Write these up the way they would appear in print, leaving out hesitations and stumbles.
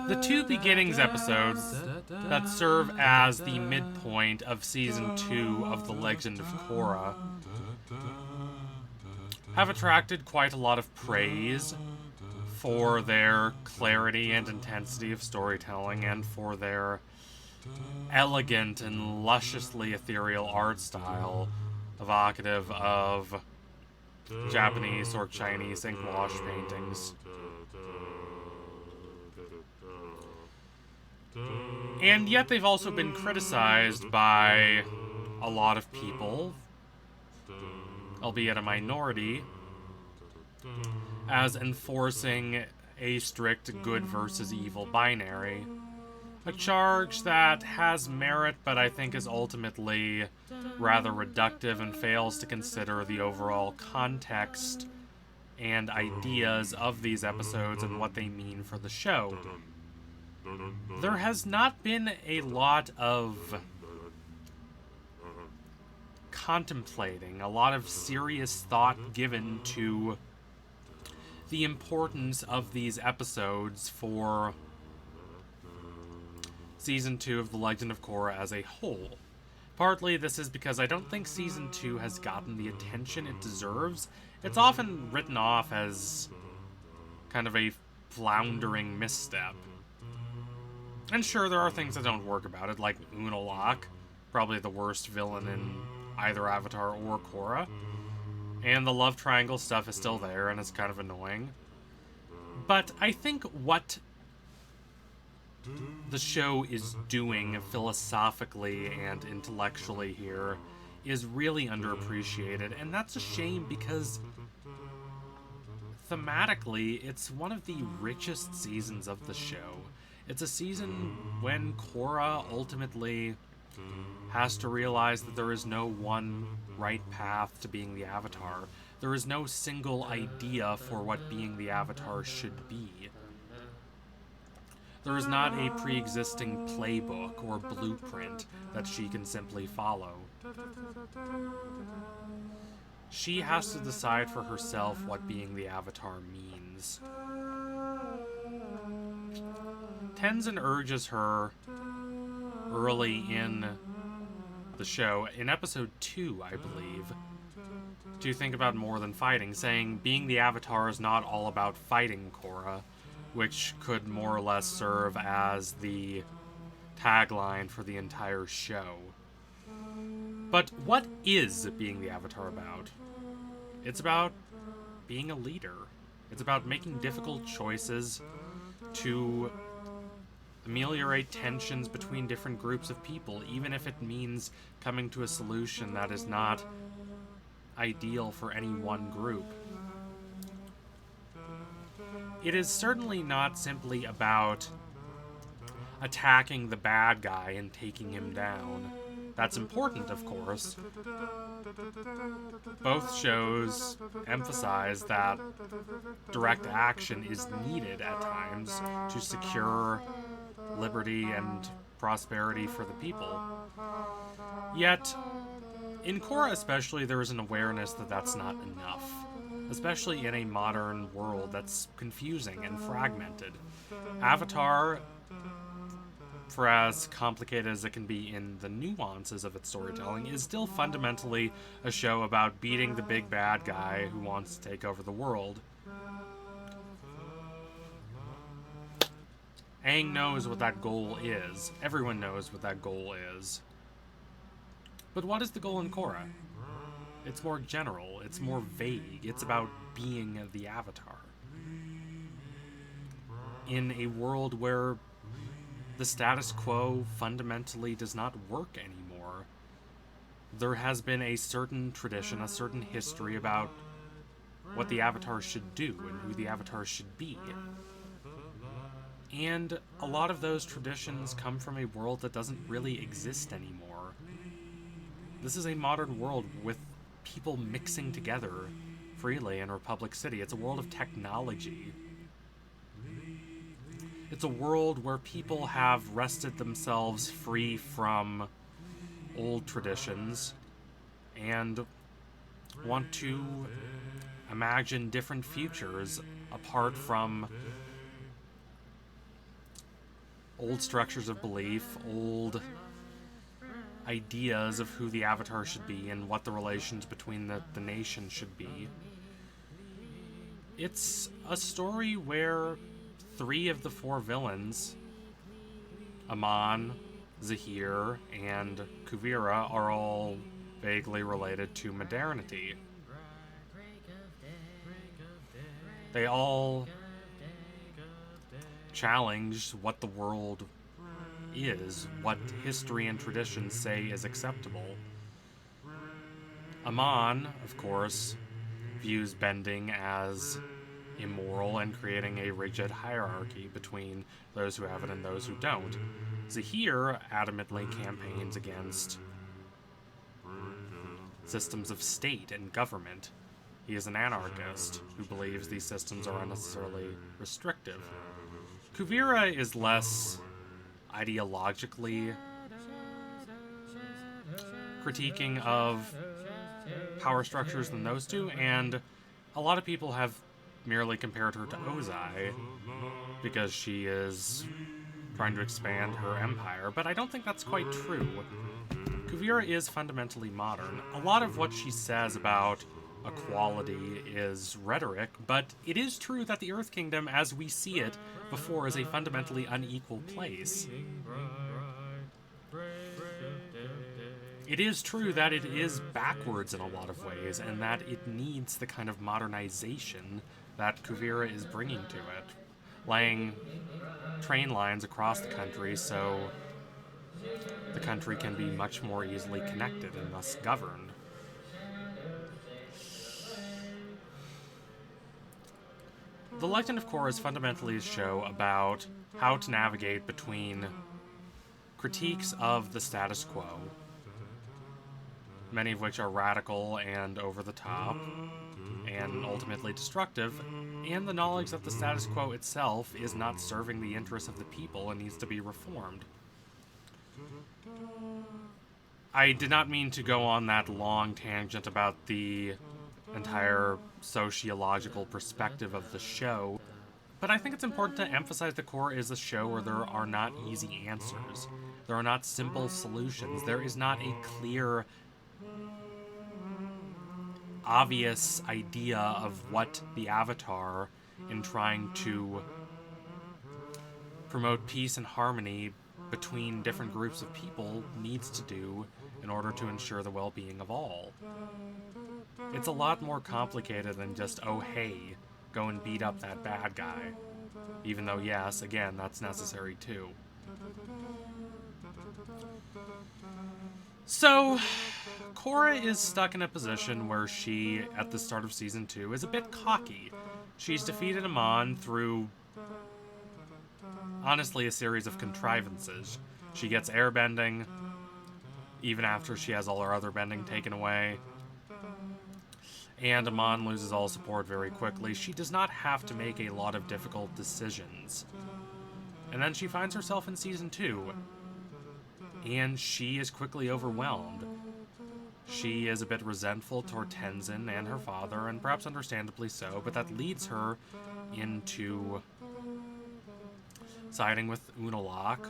The two beginnings episodes that serve as the midpoint of Season 2 of The Legend of Korra have attracted quite a lot of praise for their clarity and intensity of storytelling and for their elegant and lusciously ethereal art style, evocative of Japanese or Chinese ink wash paintings. And yet they've also been criticized by a lot of people, albeit a minority, as enforcing a strict good versus evil binary. A charge that has merit, but I think is ultimately rather reductive and fails to consider the overall context and ideas of these episodes and what they mean for the show. There has not been a lot of contemplating, a lot of serious thought given to the importance of these episodes for Season 2 of The Legend of Korra as a whole. Partly this is because I don't think Season 2 has gotten the attention it deserves. It's often written off as kind of a floundering misstep. And sure, there are things that don't work about it, like Unalaq, probably the worst villain in either Avatar or Korra. And the love triangle stuff is still there, and it's kind of annoying. But I think what the show is doing philosophically and intellectually here is really underappreciated, and that's a shame because thematically it's one of the richest seasons of the show. It's a season when Korra ultimately has to realize that there is no one right path to being the Avatar. There is no single idea for what being the Avatar should be. There is not a pre-existing playbook or blueprint that she can simply follow. She has to decide for herself what being the Avatar means. Tenzin urges her early in the show, in episode 2, I believe, to think about more than fighting, saying being the Avatar is not all about fighting Korra, which could more or less serve as the tagline for the entire show. But what is being the Avatar about? It's about being a leader. It's about making difficult choices to ameliorate tensions between different groups of people, even if it means coming to a solution that is not ideal for any one group. It is certainly not simply about attacking the bad guy and taking him down. That's important, of course. Both shows emphasize that direct action is needed at times to secure liberty and prosperity for the people. Yet, in Korra especially, there is an awareness that that's not enough. Especially in a modern world that's confusing and fragmented. Avatar, for as complicated as it can be in the nuances of its storytelling, is still fundamentally a show about beating the big bad guy who wants to take over the world. Aang knows what that goal is. Everyone knows what that goal is. But what is the goal in Korra? It's more general, it's more vague, it's about being the Avatar. In a world where the status quo fundamentally does not work anymore, there has been a certain tradition, a certain history about what the Avatar should do and who the Avatar should be. And a lot of those traditions come from a world that doesn't really exist anymore. This is a modern world with people mixing together freely in Republic City. It's a world of technology. It's a world where people have wrested themselves free from old traditions and want to imagine different futures apart from old structures of belief, old ideas of who the Avatar should be and what the relations between the nations should be. It's a story where 3 of the 4 villains, Aman, Zahir, and Kuvira, are all vaguely related to modernity. They all challenge what the world is, what history and tradition say is acceptable. Aman, of course, views bending as immoral and creating a rigid hierarchy between those who have it and those who don't. Zahir adamantly campaigns against systems of state and government. He is an anarchist who believes these systems are unnecessarily restrictive. Kuvira is less ideologically critiquing of power structures than those two, and a lot of people have merely compared her to Ozai because she is trying to expand her empire, but I don't think that's quite true. Kuvira is fundamentally modern. A lot of what she says about equality is rhetoric, but it is true that the Earth Kingdom, as we see it before, is a fundamentally unequal place. It is true that it is backwards in a lot of ways, and that it needs the kind of modernization that Kuvira is bringing to it, laying train lines across the country so the country can be much more easily connected and thus governed. The Legend of Korra is fundamentally a show about how to navigate between critiques of the status quo, many of which are radical and over the top, and ultimately destructive, and the knowledge that the status quo itself is not serving the interests of the people and needs to be reformed. I did not mean to go on that long tangent about the entire sociological perspective of the show, but I think it's important to emphasize that Korra is a show where there are not easy answers. There are not simple solutions. There is not a clear, obvious idea of what the Avatar, in trying to promote peace and harmony between different groups of people, needs to do in order to ensure the well-being of all. It's a lot more complicated than just, oh hey, go and beat up that bad guy. Even though, yes, again, that's necessary too. So, Korra is stuck in a position where she, at the start of Season 2, is a bit cocky. She's defeated Aman through, honestly, a series of contrivances. She gets airbending, even after she has all her other bending taken away. And Aman loses all support very quickly. She does not have to make a lot of difficult decisions. And then she finds herself in Season 2, and she is quickly overwhelmed. She is a bit resentful toward Tenzin and her father, and perhaps understandably so, but that leads her into siding with Unalaq,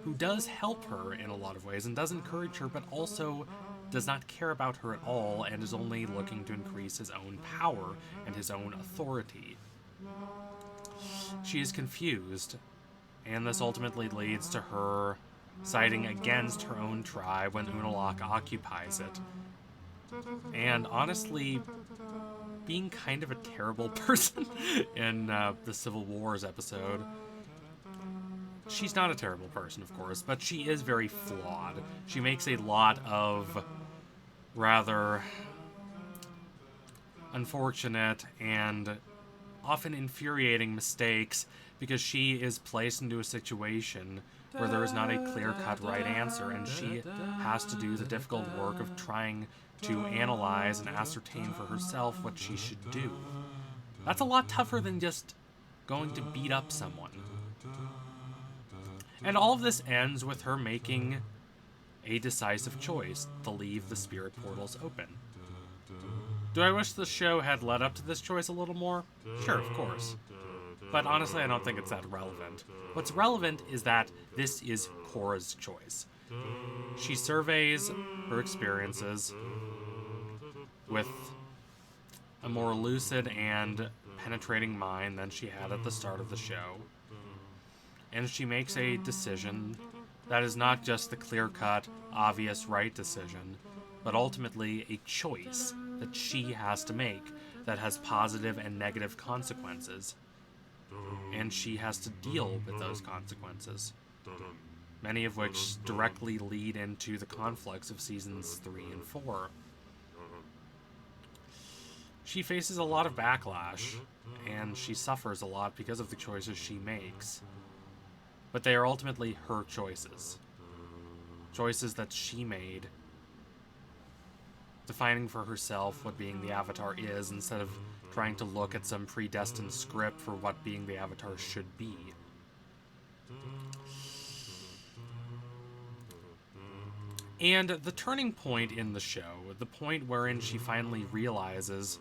who does help her in a lot of ways and does encourage her, but also does not care about her at all and is only looking to increase his own power and his own authority. She is confused, and this ultimately leads to her siding against her own tribe when Unalaq occupies it. And honestly, being kind of a terrible person in the Civil Wars episode. She's not a terrible person, of course, but she is very flawed. She makes a lot of rather unfortunate and often infuriating mistakes because she is placed into a situation where there is not a clear-cut right answer, and she has to do the difficult work of trying to analyze and ascertain for herself what she should do. That's a lot tougher than just going to beat up someone. And all of this ends with her making a decisive choice to leave the spirit portals open. Do I wish the show had led up to this choice a little more? Sure, of course. But honestly, I don't think it's that relevant. What's relevant is that this is Korra's choice. She surveys her experiences with a more lucid and penetrating mind than she had at the start of the show. And she makes a decision that is not just the clear-cut, obvious right decision, but ultimately a choice that she has to make that has positive and negative consequences. And she has to deal with those consequences, many of which directly lead into the conflicts of seasons 3 and 4. She faces a lot of backlash, and she suffers a lot because of the choices she makes. But they are ultimately her choices. Choices that she made, defining for herself what being the Avatar is, instead of trying to look at some predestined script for what being the Avatar should be. And the turning point in the show, the point wherein she finally realizes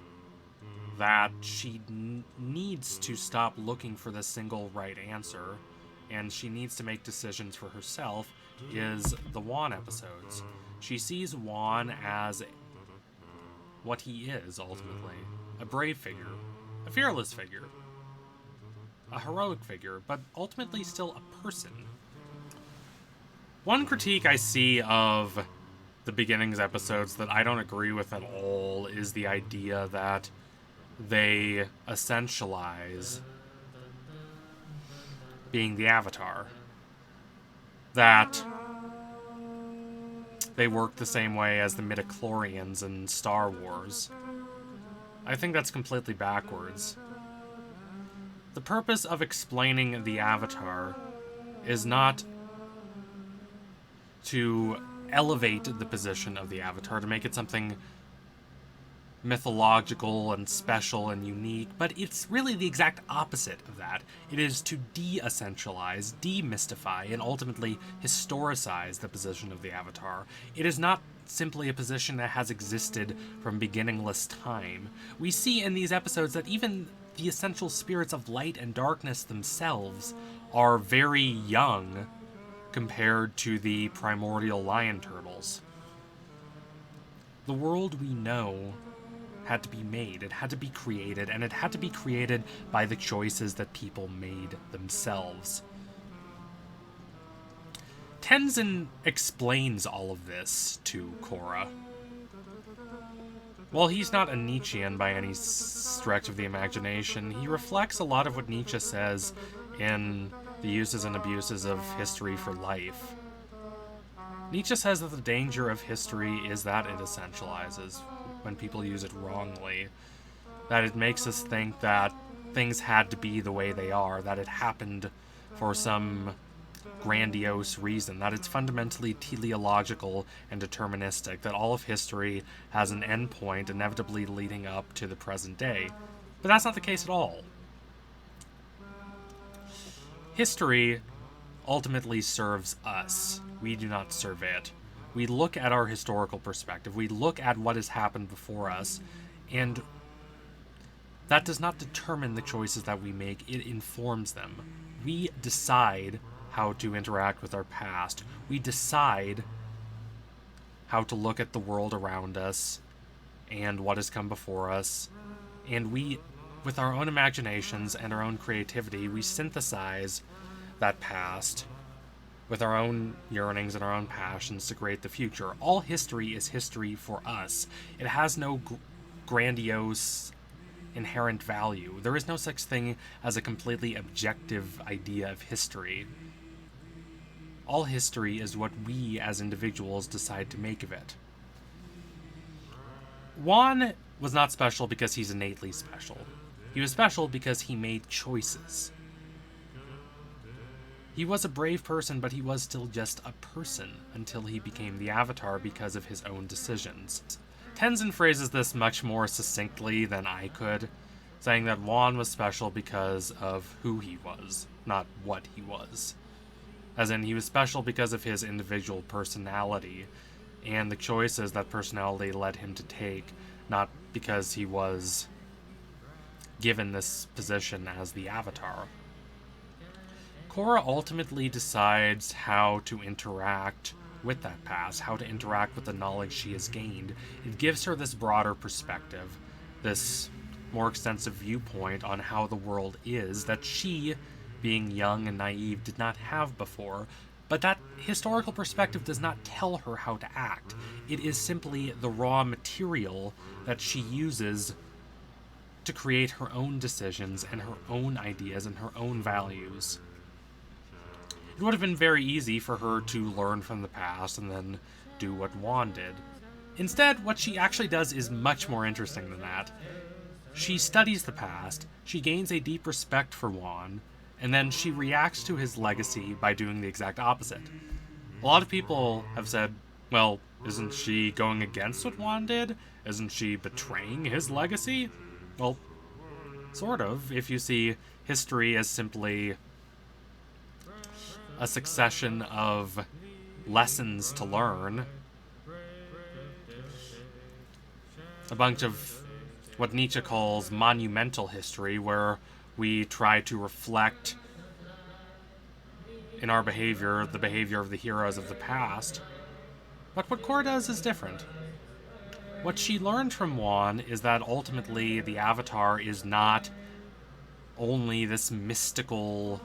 that she needs to stop looking for the single right answer, and she needs to make decisions for herself, is the Wan episodes. She sees Wan as what he is, ultimately. A brave figure, a fearless figure, a heroic figure, but ultimately still a person. One critique I see of the beginnings episodes that I don't agree with at all is the idea that they essentialize being the Avatar. That they work the same way as the midichlorians in Star Wars. I think that's completely backwards. The purpose of explaining the Avatar is not to elevate the position of the Avatar, to make it something mythological and special and unique, but it's really the exact opposite of that. It is to de-essentialize, demystify, and ultimately historicize the position of the Avatar. It is not simply a position that has existed from beginningless time. We see in these episodes that even the essential spirits of light and darkness themselves are very young compared to the primordial lion turtles. The world we know had to be made, it had to be created, and it had to be created by the choices that people made themselves. Tenzin explains all of this to Korra. While he's not a Nietzschean by any stretch of the imagination, he reflects a lot of what Nietzsche says in The Uses and Abuses of History for Life. Nietzsche says that the danger of history is that it essentializes when people use it wrongly. That it makes us think that things had to be the way they are, that it happened for some grandiose reason, that it's fundamentally teleological and deterministic, that all of history has an endpoint inevitably leading up to the present day. But that's not the case at all. History ultimately serves us. We do not serve it. We look at our historical perspective. We look at what has happened before us, and that does not determine the choices that we make. It informs them. We decide how to interact with our past. We decide how to look at the world around us and what has come before us. And we, with our own imaginations and our own creativity, we synthesize that past with our own yearnings and our own passions to create the future. All history is history for us. It has no grandiose inherent value. There is no such thing as a completely objective idea of history. All history is what we as individuals decide to make of it. Wan was not special because he's innately special. He was special because he made choices. He was a brave person, but he was still just a person until he became the Avatar because of his own decisions. Tenzin phrases this much more succinctly than I could, saying that Wan was special because of who he was, not what he was. As in, he was special because of his individual personality and the choices that personality led him to take, not because he was given this position as the Avatar. Korra ultimately decides how to interact with that past, how to interact with the knowledge she has gained. It gives her this broader perspective, this more extensive viewpoint on how the world is that she, being young and naive, did not have before. But that historical perspective does not tell her how to act. It is simply the raw material that she uses to create her own decisions and her own ideas and her own values. It would have been very easy for her to learn from the past and then do what Juan did. Instead, what she actually does is much more interesting than that. She studies the past, she gains a deep respect for Juan, and then she reacts to his legacy by doing the exact opposite. A lot of people have said, well, isn't she going against what Juan did? Isn't she betraying his legacy? Well, sort of, if you see history as simply a succession of lessons to learn. A bunch of what Nietzsche calls monumental history, where we try to reflect in our behavior the behavior of the heroes of the past. But what Korra does is different. What she learned from Juan is that ultimately the Avatar is not only this mystical,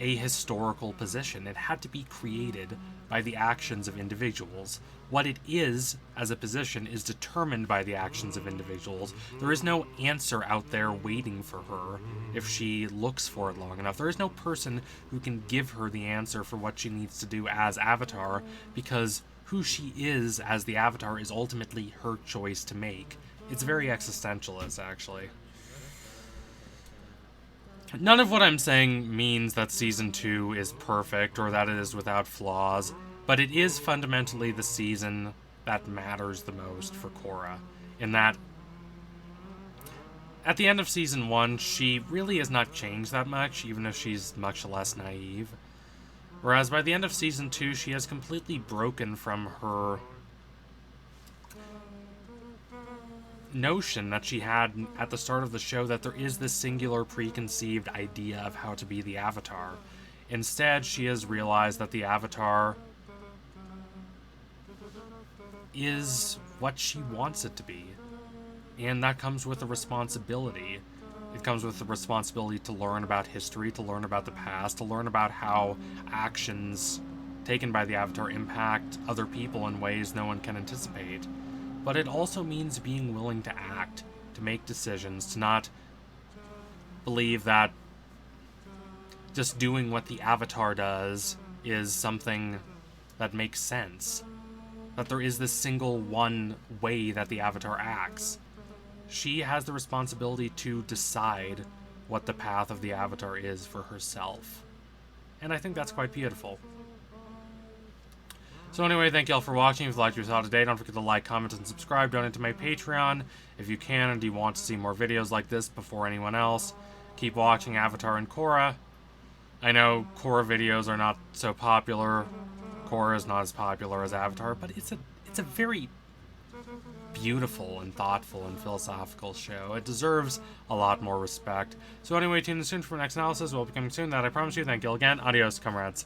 ahistorical position. It had to be created by the actions of individuals. What it is as a position is determined by the actions of individuals. There is no answer out there waiting for her if she looks for it long enough. There is no person who can give her the answer for what she needs to do as Avatar, because who she is as the Avatar is ultimately her choice to make. It's very existentialist, actually. None of what I'm saying means that Season 2 is perfect or that it is without flaws, but it is fundamentally the season that matters the most for Korra, in that at the end of Season 1, she really has not changed that much, even if she's much less naive. Whereas by the end of Season 2, she has completely broken from her notion that she had at the start of the show that there is this singular preconceived idea of how to be the Avatar. Instead, she has realized that the Avatar is what she wants it to be. And that comes with a responsibility. It comes with the responsibility to learn about history, to learn about the past, to learn about how actions taken by the Avatar impact other people in ways no one can anticipate. But it also means being willing to act, to make decisions, to not believe that just doing what the Avatar does is something that makes sense. That there is this single one way that the Avatar acts. She has the responsibility to decide what the path of the Avatar is for herself. And I think that's quite beautiful. So anyway, thank you all for watching. If you liked what you saw today, don't forget to like, comment, and subscribe. Donate to my Patreon if you can and do you want to see more videos like this before anyone else. Keep watching Avatar and Korra. I know Korra videos are not so popular. Korra is not as popular as Avatar, but it's a very beautiful and thoughtful and philosophical show. It deserves a lot more respect. So anyway, tune in soon for my next analysis. We'll be coming soon. That I promise you. Thank you again. Adios, comrades.